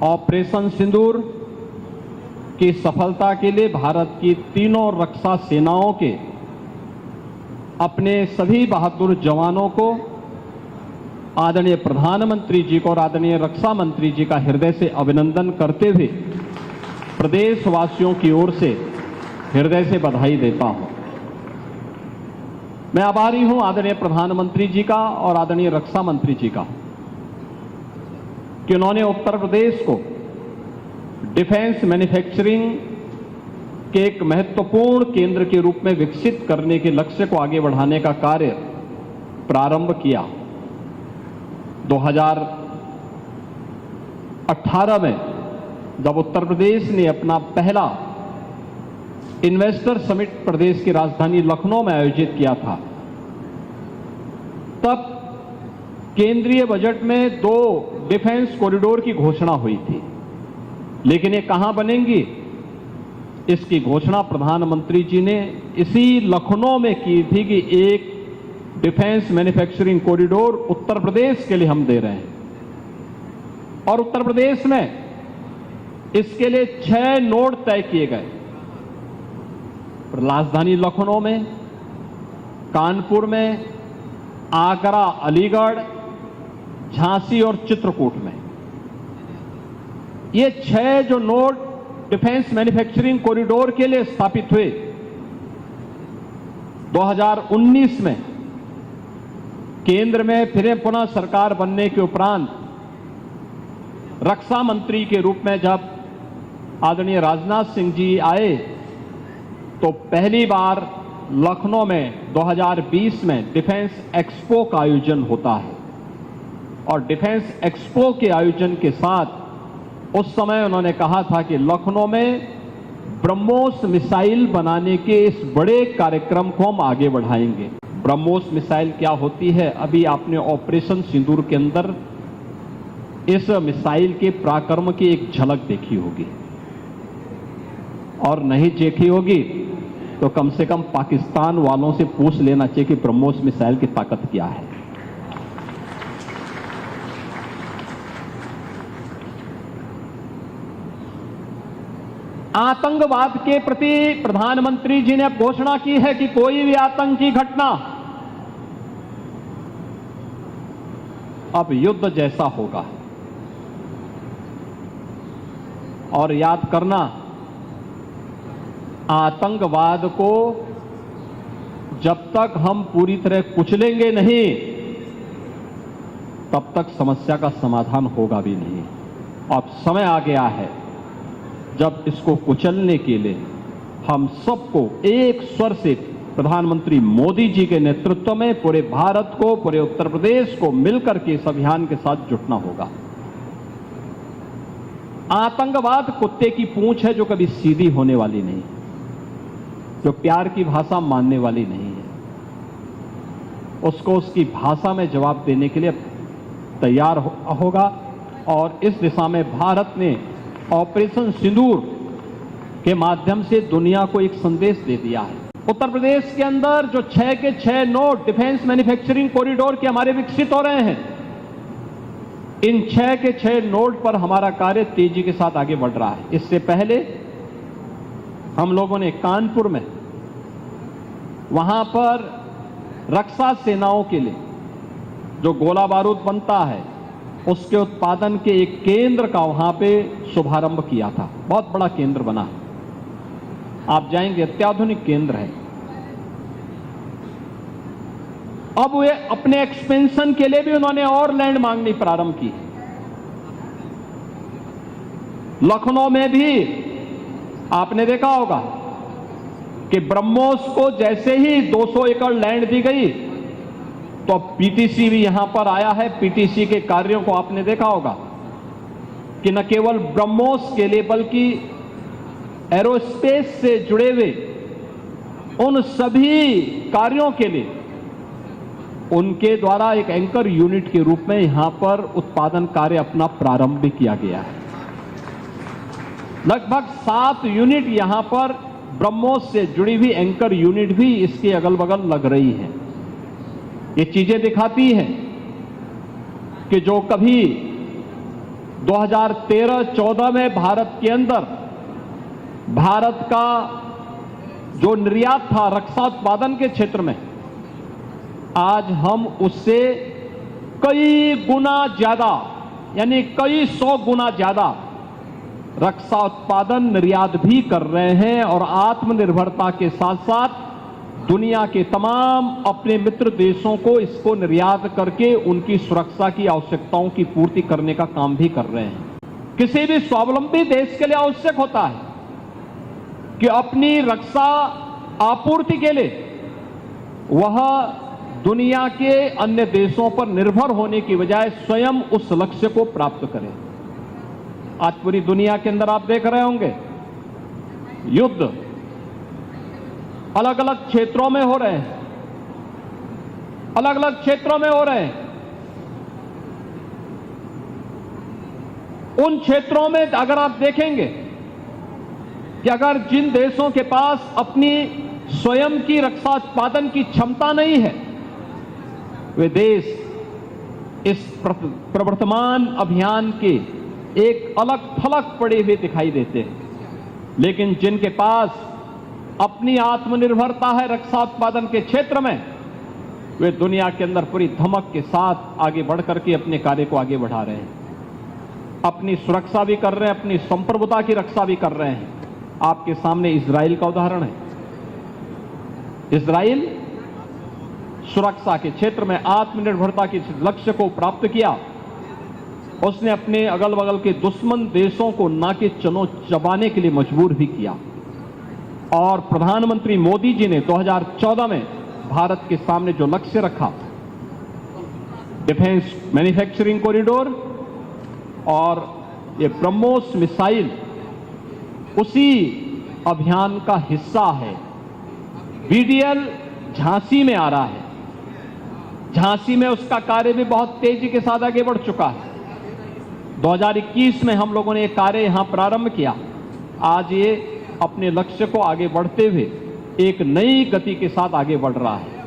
Operation सिंदूर की सफलता के लिए भारत की तीनों रक्षा सेनाओं के अपने सभी बहादुर जवानों को आदरणीय प्रधानमंत्री जी को और आदरणीय रक्षा मंत्री जी का हृदय से अभिनंदन करते हुए प्रदेशवासियों की ओर से हृदय से बधाई देता हूं। मैं आभारी हूं आदरणीय प्रधानमंत्री जी का और आदरणीय रक्षा मंत्री जी का कि उन्होंने उत्तर प्रदेश को डिफेंस मैन्युफैक्चरिंग के एक महत्वपूर्ण केंद्र के रूप में विकसित करने के लक्ष्य को आगे बढ़ाने का कार्य प्रारंभ किया। 2018 में जब उत्तर प्रदेश ने अपना पहला इन्वेस्टर समिट प्रदेश की राजधानी लखनऊ में आयोजित किया था, तब केंद्रीय बजट में 2 डिफेंस कॉरिडोर की घोषणा हुई थी, लेकिन ये कहां बनेंगी, इसकी घोषणा प्रधानमंत्री जी ने इसी लखनऊ में की थी कि एक defence manufacturing corridor Uttar Pradesh के लिए हम दे रहे हैं। और उत्तर प्रदेश में इसके लिए 6 नोड तय किए गए। राजधानी लखनऊ में, कानपुर में, आगरा, अलीगढ़, झांसी और चित्रकूट में ये 6 जो नोड डिफेंस मैन्युफैक्चरिंग कॉरिडोर के लिए स्थापित हुए 2019 में केंद्र में फिर पुनः सरकार बनने के उपरांत रक्षा मंत्री के रूप में जब आदरणीय राजनाथ सिंह जी आए तो पहली बार लखनऊ में 2020 में डिफेंस एक्सपो का आयोजन होता है। और डिफेंस एक्सपो के आयोजन के साथ उस समय उन्होंने कहा था कि लखनऊ में ब्रह्मोस मिसाइल बनाने के इस बड़े कार्यक्रम को हम आगे बढ़ाएंगे। ब्रह्मोस मिसाइल क्या होती है, अभी आपने ऑपरेशन सिंदूर के अंदर इस मिसाइल के पराक्रम की एक झलक देखी होगी, और नहीं देखी होगी तो कम से कम पाकिस्तान वालों से पूछ लेना चाहिए कि ब्रह्मोस मिसाइल की ताकत क्या है। आतंकवाद के प्रति प्रधानमंत्री जी ने अब घोषणा की है कि कोई भी आतंकी घटना अब युद्ध जैसा होगा। और याद करना, आतंकवाद को जब तक हम पूरी तरह कुचलेंगे नहीं तब तक समस्या का समाधान होगा भी नहीं। अब समय आ गया है जब इसको कुचलने के लिए हम सबको एक स्वर से प्रधानमंत्री मोदी जी के नेतृत्व में पूरे भारत को, पूरे उत्तर प्रदेश को मिलकर के इस अभियान के साथ जुटना होगा। आतंकवाद कुत्ते की पूंछ है जो कभी सीधी होने वाली नहीं, जो प्यार की भाषा मानने वाली नहीं है। उसको उसकी भाषा में जवाब देने के लिए तैयार होगा। और इस दिशा में भारत ने ऑपरेशन सिंदूर के माध्यम से दुनिया को एक संदेश दे दिया है। उत्तर प्रदेश के अंदर जो 6 के 6 नोड डिफेंस मैन्युफैक्चरिंग कॉरिडोर के हमारे विकसित हो रहे हैं, इन 6 के 6 नोड पर हमारा कार्य तेजी के साथ आगे बढ़ रहा है। इससे पहले हम लोगों ने कानपुर में, वहां पर रक्षा सेनाओं के लिए जो गोला बारूद बनता है उसके उत्पादन के एक केंद्र का वहां पे शुभारंभ किया था। बहुत बड़ा केंद्र बना है, आप जाएंगे, अत्याधुनिक केंद्र है। अब वे अपने एक्सपेंशन के लिए भी उन्होंने और लैंड मांगनी प्रारंभ की। लखनऊ में भी आपने देखा होगा कि ब्रह्मोस को जैसे ही 200 एकड़ लैंड दी गई तो पीटीसी भी यहां पर आया है। पीटीसी के कार्यों को आपने देखा होगा कि न केवल ब्रह्मोस के लिए बल्कि एरोस्पेस से जुड़े हुए उन सभी कार्यों के लिए उनके द्वारा एक एंकर यूनिट के रूप में यहां पर उत्पादन कार्य अपना प्रारंभ भी किया गया है। लगभग 7 यूनिट यहां पर ब्रह्मोस से जुड़ी हुई एंकर यूनिट भी इसके अगल बगल लग रही है। ये चीजें दिखाती हैं कि जो कभी 2013-14 में भारत के अंदर भारत का जो निर्यात था रक्षा उत्पादन के क्षेत्र में, आज हम उससे कई गुना ज्यादा, यानी कई 100 गुना ज्यादा रक्षा उत्पादन निर्यात भी कर रहे हैं और आत्मनिर्भरता के साथ साथ दुनिया के तमाम अपने मित्र देशों को इसको निर्यात करके उनकी सुरक्षा की आवश्यकताओं की पूर्ति करने का काम भी कर रहे हैं। किसी भी स्वावलंबी देश के लिए आवश्यक होता है कि अपनी रक्षा आपूर्ति के लिए वह दुनिया के अन्य देशों पर निर्भर होने की बजाय स्वयं उस लक्ष्य को प्राप्त करें। आज पूरी दुनिया के अंदर आप देख रहे होंगे युद्ध अलग अलग क्षेत्रों में हो रहे हैं, अलग अलग क्षेत्रों में हो रहे हैं। उन क्षेत्रों में अगर आप देखेंगे कि अगर जिन देशों के पास अपनी स्वयं की रक्षा उत्पादन की क्षमता नहीं है, वे देश इस प्रवर्तमान अभियान के एक अलग थलग पड़े हुए दिखाई देते हैं। लेकिन जिनके पास अपनी आत्मनिर्भरता है रक्षा उत्पादन के क्षेत्र में, वे दुनिया के अंदर पूरी धमक के साथ आगे बढ़ करके अपने कार्य को आगे बढ़ा रहे हैं, अपनी सुरक्षा भी कर रहे हैं, अपनी संप्रभुता की रक्षा भी कर रहे हैं। आपके सामने इजराइल का उदाहरण है। इजराइल सुरक्षा के क्षेत्र में आत्मनिर्भरता के लक्ष्य को प्राप्त किया। उसने अपने अगल बगल के दुश्मन देशों को नाके चनो चबाने के लिए मजबूर भी किया। और प्रधानमंत्री मोदी जी ने 2014 में भारत के सामने जो लक्ष्य रखा, डिफेंस मैन्युफैक्चरिंग कॉरिडोर और ये ब्रह्मोस मिसाइल उसी अभियान का हिस्सा है। बीडीएल झांसी में आ रहा है। झांसी में उसका कार्य भी बहुत तेजी के साथ आगे बढ़ चुका है। 2021 में हम लोगों ने एक कार्य यहां प्रारंभ किया। आज ये अपने लक्ष्य को आगे बढ़ते हुए एक नई गति के साथ आगे बढ़ रहा है।